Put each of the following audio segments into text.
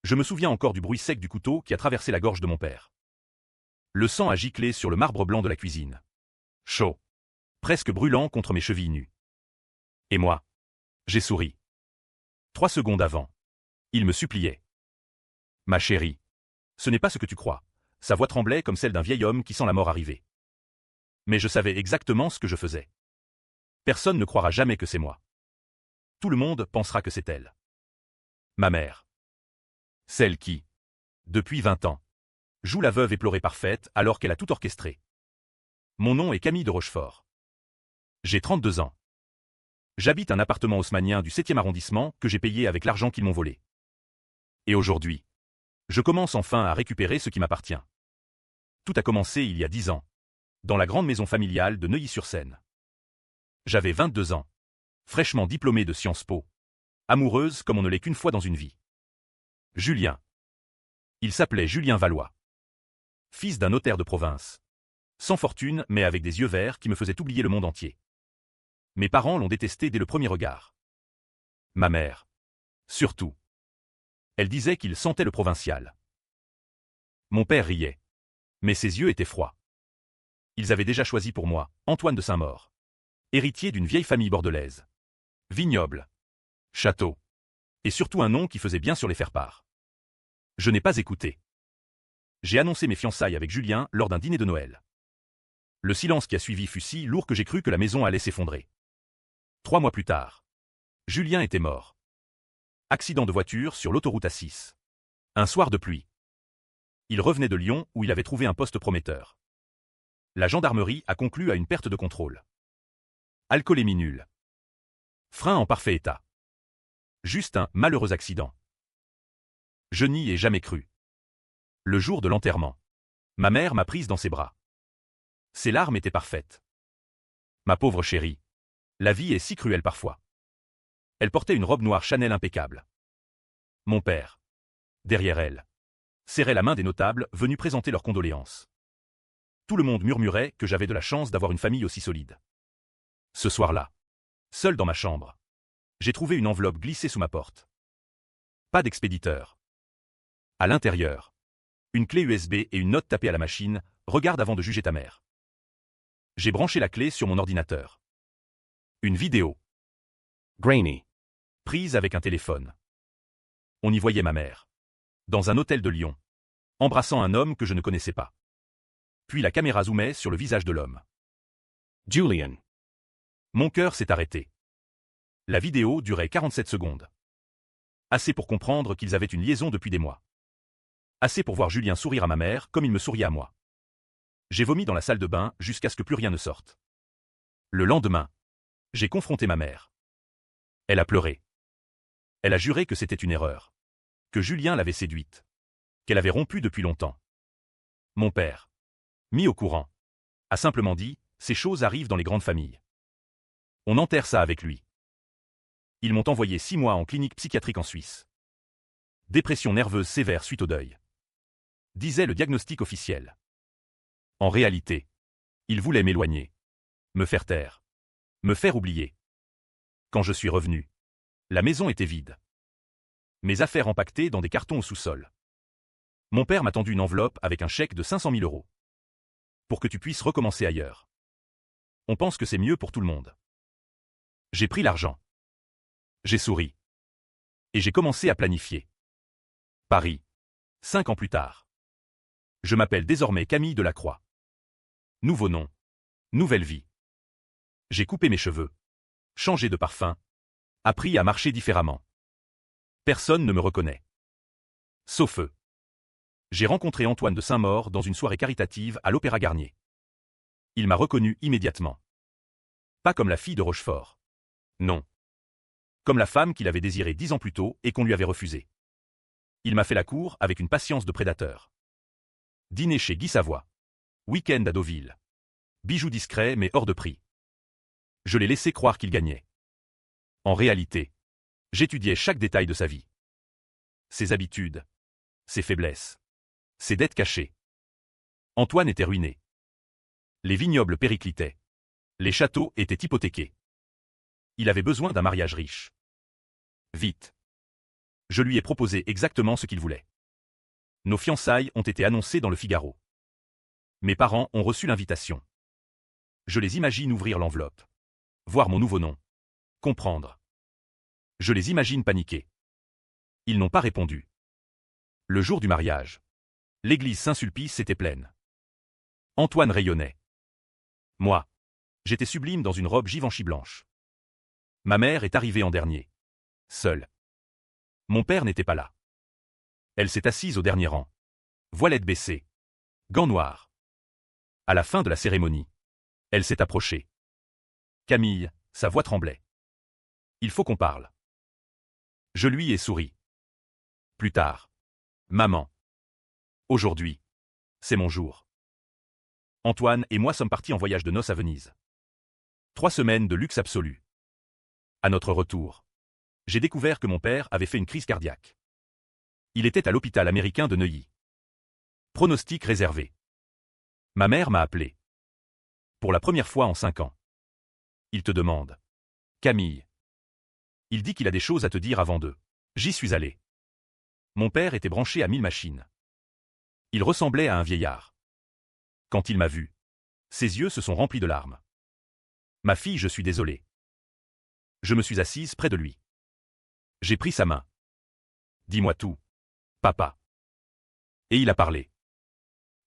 Je me souviens encore du bruit sec du couteau qui a traversé la gorge de mon père. Le sang a giclé sur le marbre blanc de la cuisine. Chaud. Presque brûlant contre mes chevilles nues. Et moi? J'ai souri. 3 secondes avant. Il me suppliait. Ma chérie. Ce n'est pas ce que tu crois. Sa voix tremblait comme celle d'un vieil homme qui sent la mort arriver. Mais je savais exactement ce que je faisais. Personne ne croira jamais que c'est moi. Tout le monde pensera que c'est elle. Ma mère. Celle qui, depuis 20 ans, joue la veuve éplorée parfaite alors qu'elle a tout orchestré. Mon nom est Camille de Rochefort. J'ai 32 ans. J'habite un appartement haussmannien du 7e arrondissement que j'ai payé avec l'argent qu'ils m'ont volé. Et aujourd'hui, je commence enfin à récupérer ce qui m'appartient. Tout a commencé il y a 10 ans, dans la grande maison familiale de Neuilly-sur-Seine. J'avais 22 ans, fraîchement diplômée de Sciences Po, amoureuse comme on ne l'est qu'une fois dans une vie. Julien. Il s'appelait Julien Valois. Fils d'un notaire de province. Sans fortune mais avec des yeux verts qui me faisaient oublier le monde entier. Mes parents l'ont détesté dès le premier regard. Ma mère. Surtout. Elle disait qu'il sentait le provincial. Mon père riait. Mais ses yeux étaient froids. Ils avaient déjà choisi pour moi Antoine de Saint-Maur. Héritier d'une vieille famille bordelaise. Vignoble. Château. Et surtout un nom qui faisait bien sur les faire-part. Je n'ai pas écouté. J'ai annoncé mes fiançailles avec Julien lors d'un dîner de Noël. Le silence qui a suivi fut si lourd que j'ai cru que la maison allait s'effondrer. 3 mois plus tard, Julien était mort. Accident de voiture sur l'autoroute A6. Un soir de pluie. Il revenait de Lyon où il avait trouvé un poste prometteur. La gendarmerie a conclu à une perte de contrôle. Alcoolémie nulle. Frein en parfait état. Juste un malheureux accident. Je n'y ai jamais cru. Le jour de l'enterrement, ma mère m'a prise dans ses bras. Ses larmes étaient parfaites. Ma pauvre chérie, la vie est si cruelle parfois. Elle portait une robe noire Chanel impeccable. Mon père, derrière elle, serrait la main des notables venus présenter leurs condoléances. Tout le monde murmurait que j'avais de la chance d'avoir une famille aussi solide. Ce soir-là, seul dans ma chambre, j'ai trouvé une enveloppe glissée sous ma porte. Pas d'expéditeur. À l'intérieur, une clé USB et une note tapée à la machine, regarde avant de juger ta mère. J'ai branché la clé sur mon ordinateur. Une vidéo. Grainy. Prise avec un téléphone. On y voyait ma mère. Dans un hôtel de Lyon. Embrassant un homme que je ne connaissais pas. Puis la caméra zoomait sur le visage de l'homme. Julian. Mon cœur s'est arrêté. La vidéo durait 47 secondes. Assez pour comprendre qu'ils avaient une liaison depuis des mois. Assez pour voir Julien sourire à ma mère comme il me souriait à moi. J'ai vomi dans la salle de bain jusqu'à ce que plus rien ne sorte. Le lendemain, j'ai confronté ma mère. Elle a pleuré. Elle a juré que c'était une erreur. Que Julien l'avait séduite. Qu'elle avait rompu depuis longtemps. Mon père, mis au courant, a simplement dit « Ces choses arrivent dans les grandes familles. On enterre ça avec lui. » Ils m'ont envoyé 6 mois en clinique psychiatrique en Suisse. Dépression nerveuse sévère suite au deuil. Disait le diagnostic officiel. En réalité, ils voulaient m'éloigner. Me faire taire. Me faire oublier. Quand je suis revenu, la maison était vide. Mes affaires empaquetées dans des cartons au sous-sol. Mon père m'a tendu une enveloppe avec un chèque de 500 000 €. Pour que tu puisses recommencer ailleurs. On pense que c'est mieux pour tout le monde. J'ai pris l'argent. J'ai souri. Et j'ai commencé à planifier. Paris. 5 ans plus tard. Je m'appelle désormais Camille Delacroix. Nouveau nom. Nouvelle vie. J'ai coupé mes cheveux. Changé de parfum. Appris à marcher différemment. Personne ne me reconnaît. Sauf eux. J'ai rencontré Antoine de Saint-Maur dans une soirée caritative à l'Opéra Garnier. Il m'a reconnu immédiatement. Pas comme la fille de Rochefort. Non. Comme la femme qu'il avait désirée 10 ans plus tôt et qu'on lui avait refusée. Il m'a fait la cour avec une patience de prédateur. Dîner chez Guy Savoy. Week-end à Deauville. Bijoux discrets mais hors de prix. Je l'ai laissé croire qu'il gagnait. En réalité, j'étudiais chaque détail de sa vie. Ses habitudes. Ses faiblesses. Ses dettes cachées. Antoine était ruiné. Les vignobles périclitaient. Les châteaux étaient hypothéqués. Il avait besoin d'un mariage riche. Vite. Je lui ai proposé exactement ce qu'il voulait. Nos fiançailles ont été annoncées dans le Figaro. Mes parents ont reçu l'invitation. Je les imagine ouvrir l'enveloppe. Voir mon nouveau nom. Comprendre. Je les imagine paniquer. Ils n'ont pas répondu. Le jour du mariage. L'église Saint-Sulpice était pleine. Antoine rayonnait. Moi. J'étais sublime dans une robe Givenchy blanche. Ma mère est arrivée en dernier. Seule. Mon père n'était pas là. Elle s'est assise au dernier rang. Voilette baissée. Gants noirs. À la fin de la cérémonie. Elle s'est approchée. Camille, sa voix tremblait. Il faut qu'on parle. Je lui ai souri. Plus tard. Maman. Aujourd'hui. C'est mon jour. Antoine et moi sommes partis en voyage de noces à Venise. 3 semaines de luxe absolu. À notre retour, j'ai découvert que mon père avait fait une crise cardiaque. Il était à l'hôpital américain de Neuilly. Pronostic réservé. Ma mère m'a appelé. Pour la première fois en 5 ans. Il te demande. Camille. Il dit qu'il a des choses à te dire avant d'eux. J'y suis allé. Mon père était branché à 1000 machines. Il ressemblait à un vieillard. Quand il m'a vu, ses yeux se sont remplis de larmes. Ma fille, je suis désolé. Je me suis assise près de lui. J'ai pris sa main. Dis-moi tout, papa. Et il a parlé.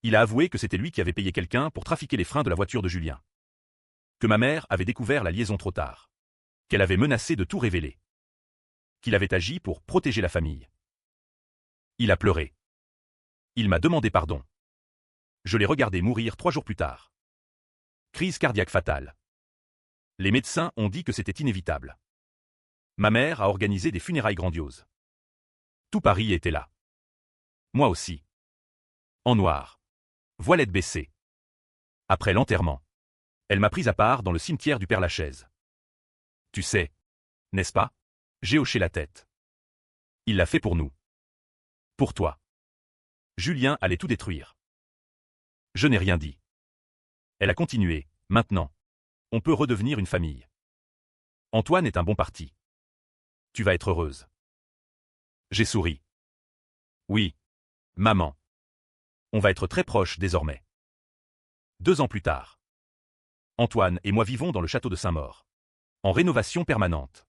Il a avoué que c'était lui qui avait payé quelqu'un pour trafiquer les freins de la voiture de Julien. Que ma mère avait découvert la liaison trop tard. Qu'elle avait menacé de tout révéler. Qu'il avait agi pour protéger la famille. Il a pleuré. Il m'a demandé pardon. Je l'ai regardé mourir 3 jours plus tard. Crise cardiaque fatale. Les médecins ont dit que c'était inévitable. Ma mère a organisé des funérailles grandioses. Tout Paris était là. Moi aussi. En noir. Voilette baissée. Après l'enterrement, elle m'a pris à part dans le cimetière du Père-Lachaise. Tu sais, n'est-ce pas? J'ai hoché la tête. Il l'a fait pour nous. Pour toi. Julien allait tout détruire. Je n'ai rien dit. Elle a continué. Maintenant, on peut redevenir une famille. Antoine est un bon parti. Tu vas être heureuse. J'ai souri. Oui, maman. On va être très proches désormais. 2 ans plus tard. Antoine et moi vivons dans le château de Saint-Maur. En rénovation permanente.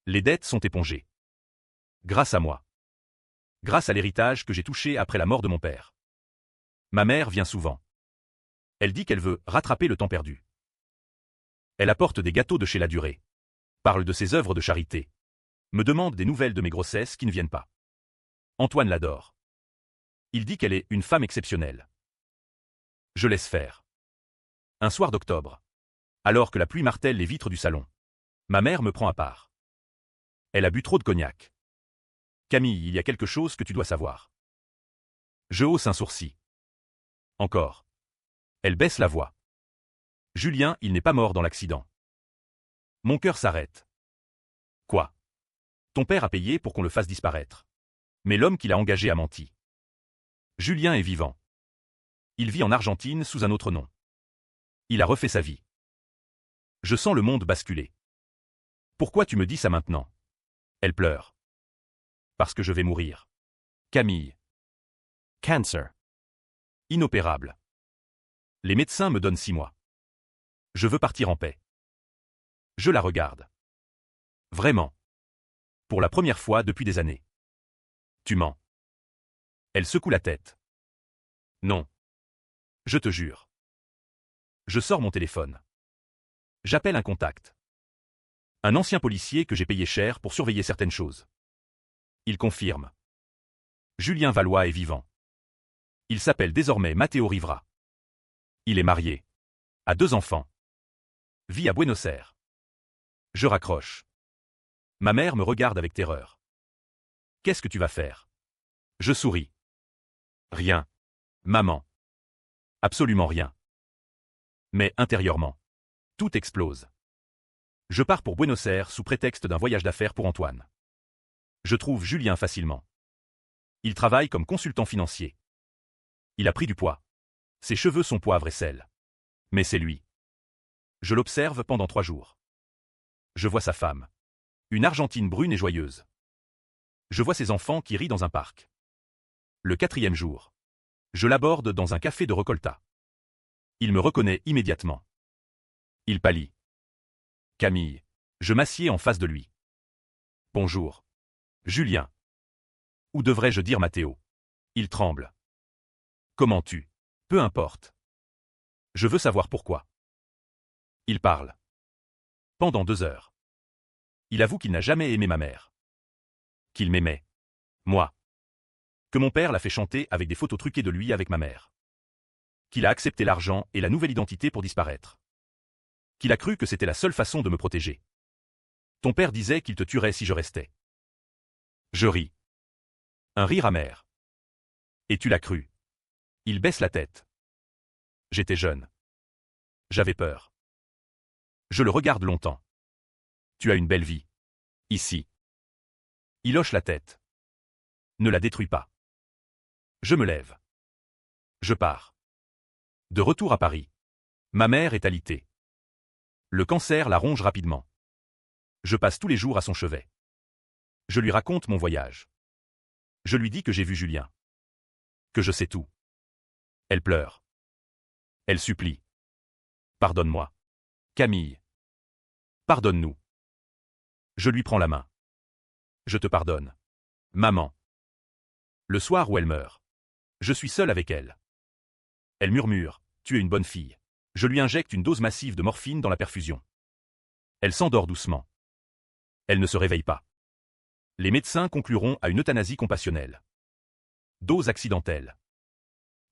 Les dettes sont épongées. Grâce à moi. Grâce à l'héritage que j'ai touché après la mort de mon père. Ma mère vient souvent. Elle dit qu'elle veut rattraper le temps perdu. Elle apporte des gâteaux de chez La Durée. Parle de ses œuvres de charité. Me demande des nouvelles de mes grossesses qui ne viennent pas. Antoine l'adore. Il dit qu'elle est une femme exceptionnelle. Je laisse faire. Un soir d'octobre. Alors que la pluie martèle les vitres du salon. Ma mère me prend à part. Elle a bu trop de cognac. Camille, il y a quelque chose que tu dois savoir. Je hausse un sourcil. Encore. Elle baisse la voix. Julien, il n'est pas mort dans l'accident. Mon cœur s'arrête. Quoi? Ton père a payé pour qu'on le fasse disparaître. Mais l'homme qui l'a engagé a menti. Julien est vivant. Il vit en Argentine sous un autre nom. Il a refait sa vie. Je sens le monde basculer. Pourquoi tu me dis ça maintenant? Elle pleure. Parce que je vais mourir. Camille. Cancer. Inopérable. Les médecins me donnent 6 mois. Je veux partir en paix. Je la regarde. Vraiment. Pour la première fois depuis des années. Tu mens. Elle secoue la tête. Non. Je te jure. Je sors mon téléphone. J'appelle un contact. Un ancien policier que j'ai payé cher pour surveiller certaines choses. Il confirme. Julien Valois est vivant. Il s'appelle désormais Matteo Rivera. Il est marié. A 2 enfants. Vit à Buenos Aires. Je raccroche. Ma mère me regarde avec terreur. Qu'est-ce que tu vas faire? Je souris. Rien. Maman. Absolument rien. Mais intérieurement, tout explose. Je pars pour Buenos Aires sous prétexte d'un voyage d'affaires pour Antoine. Je trouve Julien facilement. Il travaille comme consultant financier. Il a pris du poids. Ses cheveux sont poivre et sel. Mais c'est lui. Je l'observe pendant 3 jours. Je vois sa femme. Une Argentine brune et joyeuse. Je vois ses enfants qui rient dans un parc. Le 4e jour. Je l'aborde dans un café de Recolta. Il me reconnaît immédiatement. Il pâlit. Camille. Je m'assieds en face de lui. Bonjour. Julien. Ou devrais-je dire Mathéo? Il tremble. Comment tu? Peu importe. Je veux savoir pourquoi. Il parle. Pendant 2 heures. Il avoue qu'il n'a jamais aimé ma mère. Qu'il m'aimait. Moi. Que mon père l'a fait chanter avec des photos truquées de lui avec ma mère. Qu'il a accepté l'argent et la nouvelle identité pour disparaître. Qu'il a cru que c'était la seule façon de me protéger. Ton père disait qu'il te tuerait si je restais. Je ris. Un rire amer. Et tu l'as cru. Il baisse la tête. J'étais jeune. J'avais peur. Je le regarde longtemps. Tu as une belle vie. Ici. Il hoche la tête. Ne la détruis pas. Je me lève. Je pars. De retour à Paris. Ma mère est alitée. Le cancer la ronge rapidement. Je passe tous les jours à son chevet. Je lui raconte mon voyage. Je lui dis que j'ai vu Julien. Que je sais tout. Elle pleure. Elle supplie. Pardonne-moi. Camille. Pardonne-nous. Je lui prends la main. Je te pardonne. Maman. Le soir où elle meurt. Je suis seul avec elle. Elle murmure, tu es une bonne fille. Je lui injecte une dose massive de morphine dans la perfusion. Elle s'endort doucement. Elle ne se réveille pas. Les médecins concluront à une euthanasie compassionnelle. Dose accidentelle.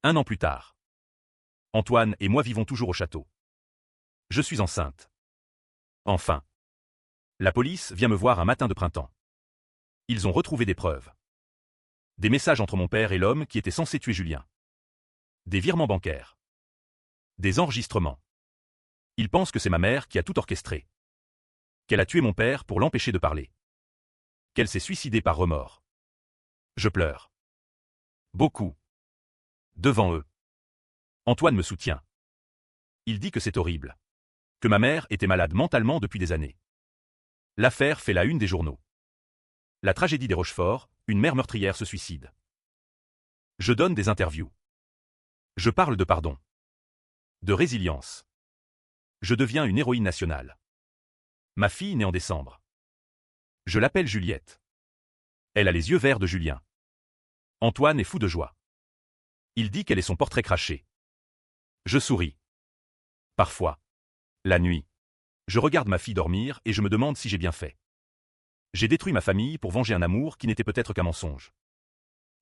1 an plus tard. Antoine et moi vivons toujours au château. Je suis enceinte. Enfin. La police vient me voir un matin de printemps. Ils ont retrouvé des preuves. Des messages entre mon père et l'homme qui était censé tuer Julien. Des virements bancaires. Des enregistrements. Ils pensent que c'est ma mère qui a tout orchestré. Qu'elle a tué mon père pour l'empêcher de parler. Qu'elle s'est suicidée par remords. Je pleure. Beaucoup. Devant eux. Antoine me soutient. Il dit que c'est horrible. Que ma mère était malade mentalement depuis des années. L'affaire fait la une des journaux. La tragédie des Rochefort, une mère meurtrière se suicide. Je donne des interviews. Je parle de pardon. De résilience. Je deviens une héroïne nationale. Ma fille naît en décembre. Je l'appelle Juliette. Elle a les yeux verts de Julien. Antoine est fou de joie. Il dit qu'elle est son portrait craché. Je souris. Parfois. La nuit. Je regarde ma fille dormir et je me demande si j'ai bien fait. J'ai détruit ma famille pour venger un amour qui n'était peut-être qu'un mensonge.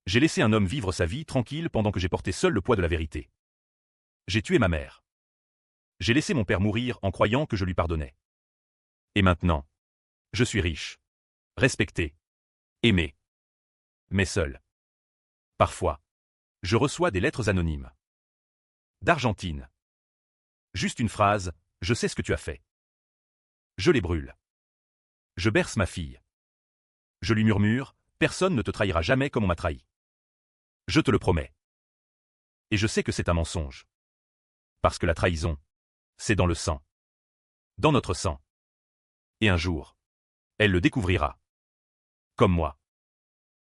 J'ai laissé un homme vivre sa vie tranquille pendant que j'ai porté seul le poids de la vérité. J'ai tué ma mère. J'ai laissé mon père mourir en croyant que je lui pardonnais. Et maintenant, je suis riche. Respecté. Aimé. Mais seul. Parfois, je reçois des lettres anonymes. D'Argentine. Juste une phrase, je sais ce que tu as fait. Je les brûle. Je berce ma fille. Je lui murmure, personne ne te trahira jamais comme on m'a trahi. Je te le promets. Et je sais que c'est un mensonge. Parce que la trahison, c'est dans le sang. Dans notre sang. Et un jour, elle le découvrira. Comme moi.